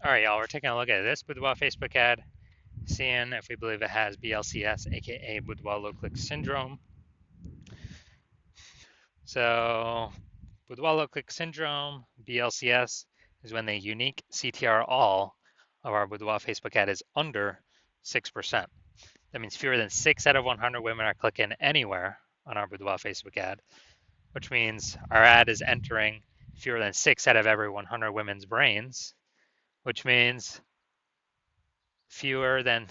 All right, y'all, we're taking a look at this Boudoir Facebook ad, seeing if we believe it has BLCS, aka Boudoir low click syndrome. So, Boudoir low click syndrome, BLCS, is when the unique CTR all of our Boudoir Facebook ad is under 6%. That means fewer than 6 out of 100 women are clicking anywhere on our Boudoir Facebook ad, which means our ad is entering fewer than 6 out of every 100 women's brains, which means fewer than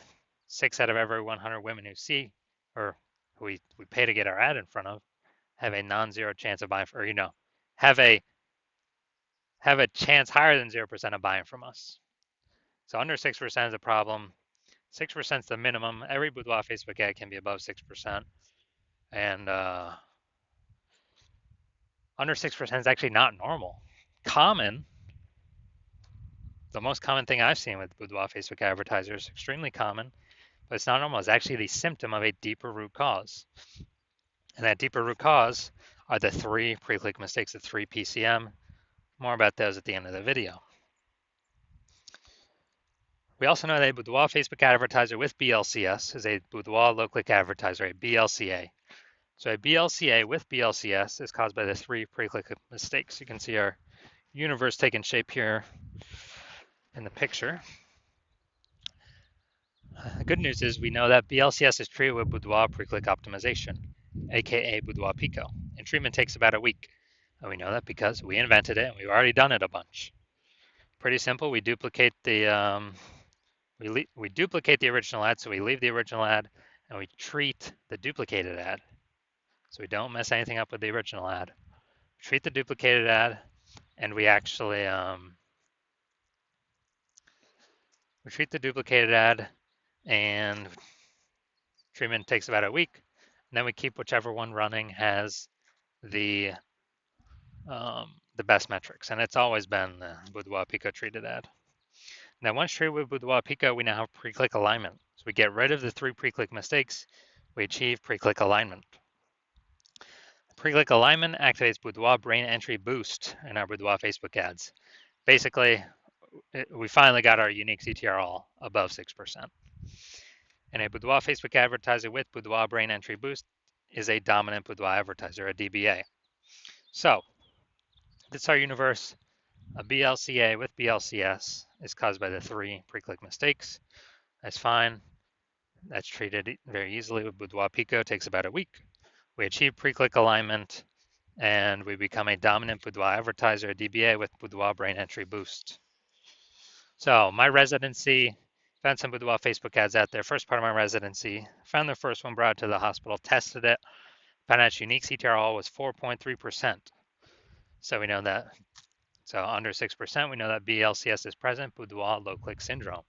6 out of every 100 women who see or who we pay to get our ad in front of have a non-zero chance of buying, or have a chance higher than 0% of buying from us. So under 6% is a problem. 6% is the minimum. Every Boudoir Facebook ad can be above 6%, and under 6% is actually not normal. Common, the most common thing I've seen with Boudoir Facebook advertisers, extremely common, but it's not normal. It's actually the symptom of a deeper root cause. And that deeper root cause are the 3 pre-click mistakes, the 3 PCM. More about those at the end of the video. We also know that a Boudoir Facebook advertiser with BLCS is a Boudoir low-click advertiser, a BLCA. So a BLCA with BLCS is caused by the 3 pre-click mistakes. You can see our universe taking shape here in the picture. The good news is we know that BLCS is treated with Boudoir pre-click optimization, aka Boudoir PCO, and treatment takes about a week. And we know that because we invented it and we've already done it a bunch. Pretty simple. We duplicate the we duplicate the original ad, so we leave the original ad and we treat the duplicated ad. So we don't mess anything up with the original ad. We treat the duplicated ad, and we actually we treat the duplicated ad, and treatment takes about a week. And then we keep whichever one running has the best metrics, and it's always been the Boudoir PCO treated ad. Now, once treated with Boudoir PCO, we now have pre-click alignment. So we get rid of the 3 pre-click mistakes. We achieve pre-click alignment. Pre-click alignment activates Boudoir brain entry boost in our Boudoir Facebook ads. Basically, we finally got our unique CTR all above 6%. And a Boudoir Facebook advertiser with Boudoir brain entry boost is a dominant Boudoir advertiser, a DBA. So, this is our universe. A BLCA with BLCS is caused by the 3 pre-click mistakes. That's fine. That's treated very easily with Boudoir PCO. It takes about a week. We achieve pre-click alignment, and we become a dominant Boudoir advertiser, a DBA with Boudoir brain entry boost. So my residency, found some Boudoir Facebook ads out there. First part of my residency, found the first one, brought it to the hospital, tested it, found out its unique CTR all was 4.3%. So we know that. So under 6%, we know that BLCS is present, Boudoir low-click syndrome.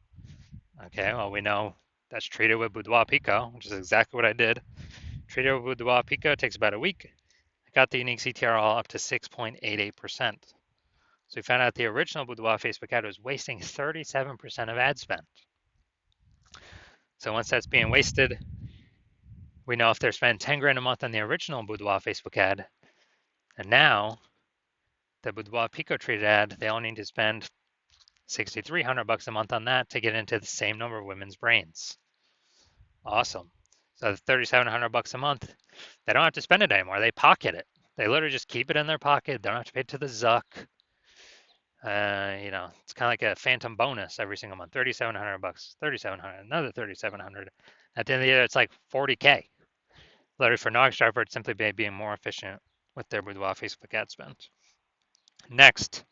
Okay, well, we know that's treated with Boudoir PCO, which is exactly what I did. Treated with Boudoir PCO, takes about a week. I got the unique CTR all up to 6.88%. So we found out the original Boudoir Facebook ad was wasting 37% of ad spend. So once that's being wasted, we know if they're spending 10 grand a month on the original Boudoir Facebook ad, and now the Boudoir PCO treated ad, they only need to spend $6,300 a month on that to get into the same number of women's brains. Awesome. So the $3,700 a month, they don't have to spend it anymore. They pocket it. They literally just keep it in their pocket. They don't have to pay it to the Zuck. It's kind of like a phantom bonus every single month. $3,700, $3,700, another $3,700. At the end of the year, it's like $40K. Literally for no extra effort, simply by being more efficient with their Boudoir Facebook ad spend. Next,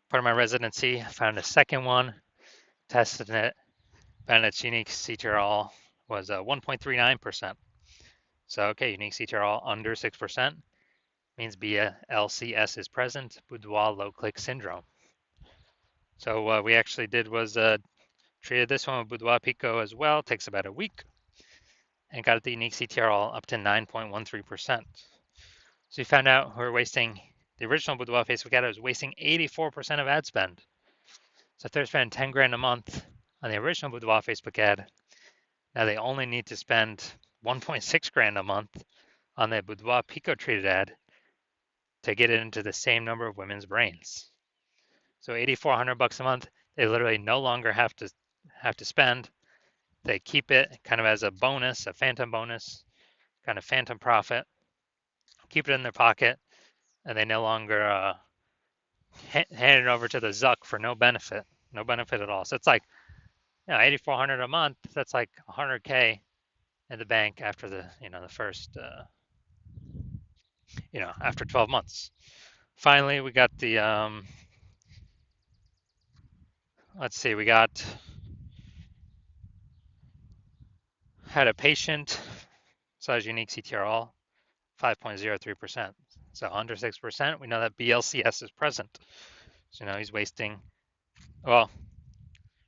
part of my residency, I found a second one, tested it, found its unique CTR all was 1.39%. So, okay, unique CTR all under 6% means BLCS is present, Boudoir low-click syndrome. So what we actually did was treated this one with Boudoir PCO as well. It takes about a week, and got the unique CTR all up to 9.13%. So we found out we're wasting, the original Boudoir Facebook ad was wasting 84% of ad spend. So if they're spending 10 grand a month on the original Boudoir Facebook ad, now they only need to spend 1.6 grand a month on the Boudoir PCO treated ad to get it into the same number of women's brains. So $8,400 a month, They literally no longer have to spend. They keep it kind of as a bonus, a phantom bonus, kind of phantom profit. Keep it in their pocket, and they no longer hand it over to the Zuck for no benefit at all. So it's like 8,400 a month. That's like 100K in the bank after the first after 12 months. Finally, we got the let's see, we had a patient size unique CTRL 5.03%. So under 6%, we know that BLCS is present. So he's wasting. Well,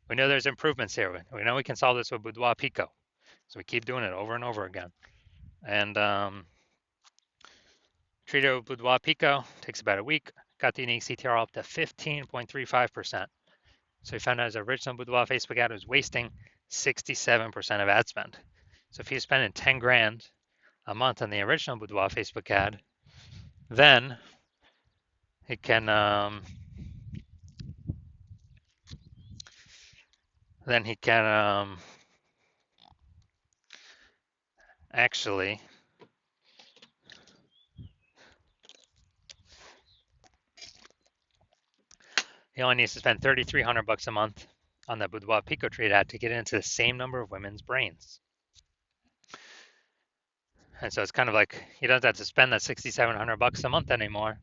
we know there's improvements here. We know we can solve this with Boudoir PCO. So we keep doing it over and over again. And treated with Boudoir PCO, takes about a week, got the unique CTR up to 15.35%. So we found out his original Boudoir Facebook ad was wasting 67% of ad spend. So if he's spending 10 grand a month on the original Boudoir Facebook ad, then he can actually he only needs to spend $3,300 a month on the Boudoir Pico trade ad to get into the same number of women's brains. And so it's kind of like he doesn't have to spend that $6,700 a month anymore,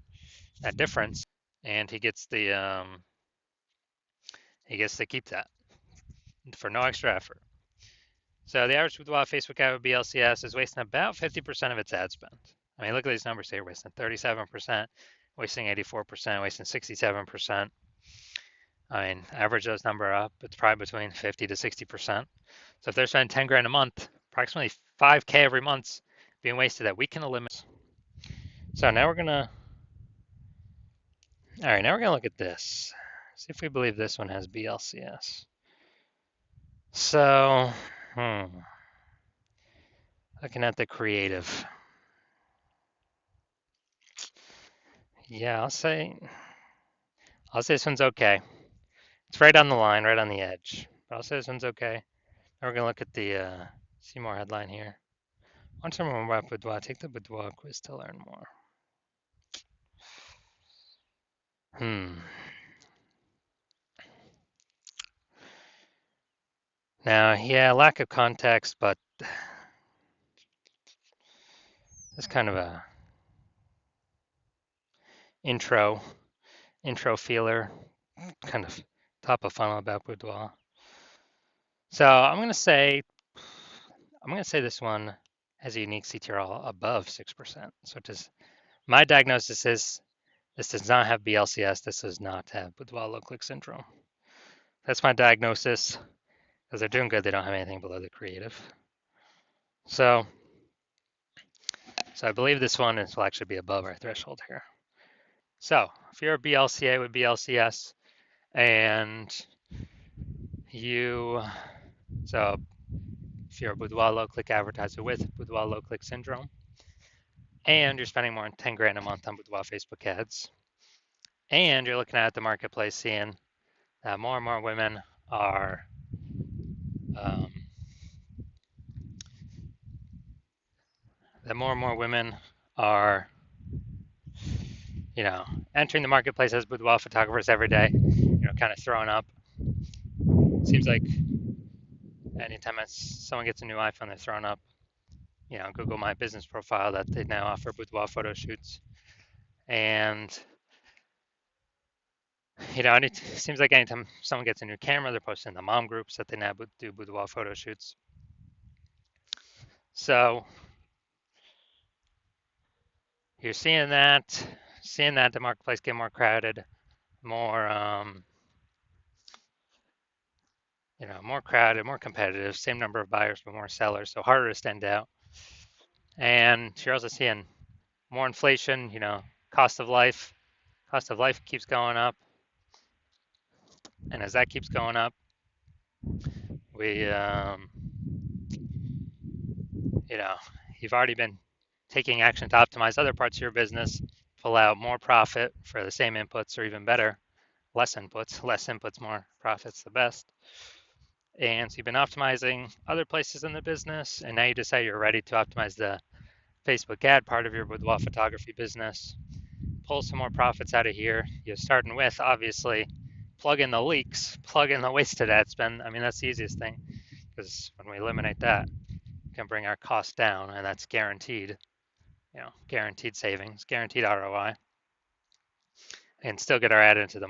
that difference, and he gets to keep that for no extra effort. So the average Boudoir Facebook ad with BLCS is wasting about 50% of its ad spend. I mean, look at these numbers here: wasting 37%, wasting 84%, wasting 67%. I mean, average those number up, it's probably between 50 to 60%. So if they're spending 10 grand a month, approximately 5K every month being wasted that we can eliminate. So now we're gonna look at this. See if we believe this one has BLCS. So, looking at the creative. Yeah, I'll say this one's okay. It's right on the line, right on the edge. But I'll say this one's okay. Now we're gonna look at the see more headline here. Want to learn more about Boudoir? Take the Boudoir quiz to learn more. Now, yeah, lack of context, but it's kind of a intro feeler, kind of top of funnel about Boudoir. So I'm gonna say this one has a unique CTRL above 6%. So my diagnosis is this does not have BLCS. This does not have Boudoir low click syndrome. That's my diagnosis. Because they're doing good, they don't have anything below the creative. So I believe this one will actually be above our threshold here. So if you're a BLCA with BLCS and if you're a Boudoir low click advertiser with Boudoir low click syndrome, and you're spending more than 10 grand a month on Boudoir Facebook ads, and you're looking at the marketplace seeing that more and more women are entering the marketplace as boudoir photographers every day, kind of throwing up. Seems like anytime someone gets a new iPhone, they're throwing up, Google My Business profile that they now offer boudoir photo shoots. And, it seems like anytime someone gets a new camera, they're posting in the mom groups that they now do boudoir photo shoots. So you're seeing that the marketplace get more crowded, more more crowded, more competitive, same number of buyers but more sellers, so harder to stand out. And you're also seeing more inflation, cost of life keeps going up. And as that keeps going up, we you've already been taking action to optimize other parts of your business, pull out more profit for the same inputs or even better less inputs, more profits, the best. And so you've been optimizing other places in the business, and now you decide you're ready to optimize the Facebook ad part of your boudoir photography business. Pull some more profits out of here. You're starting with, obviously, plug in the leaks, plug in the wasted ad spend. I mean, that's the easiest thing, because when we eliminate that, we can bring our costs down, and that's guaranteed, guaranteed savings, guaranteed ROI, and still get our ad into the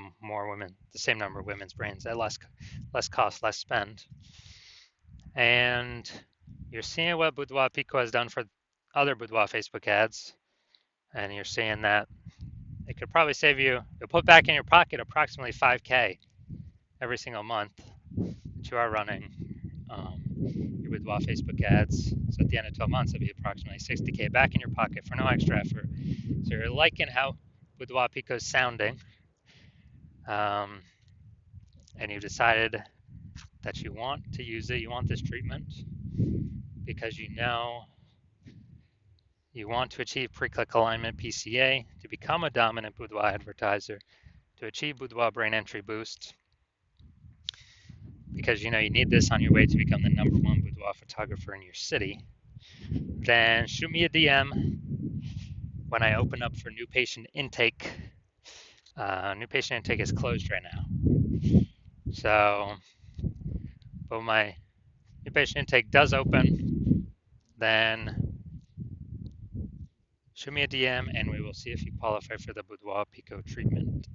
same number of women's brains at less cost, less spend. And you're seeing what Boudoir PCO has done for other Boudoir Facebook ads, and you're seeing that it could probably save you, you'll put back in your pocket approximately 5K every single month that you are running your Boudoir Facebook ads. So at the end of 12 months, it'll be approximately 60K back in your pocket for no extra effort. So you're liking how Boudoir PCO is sounding, and you've decided that you want to use it, you want this treatment, because you know you want to achieve pre-click alignment PCA, to become a dominant boudoir advertiser, to achieve boudoir brain entry boost, because you know you need this on your way to become the #1 boudoir photographer in your city. Then shoot me a DM when I open up for new patient intake. New patient intake is closed right now. So, but when my new patient intake does open, then shoot me a DM and we will see if you qualify for the Boudoir PCO treatment.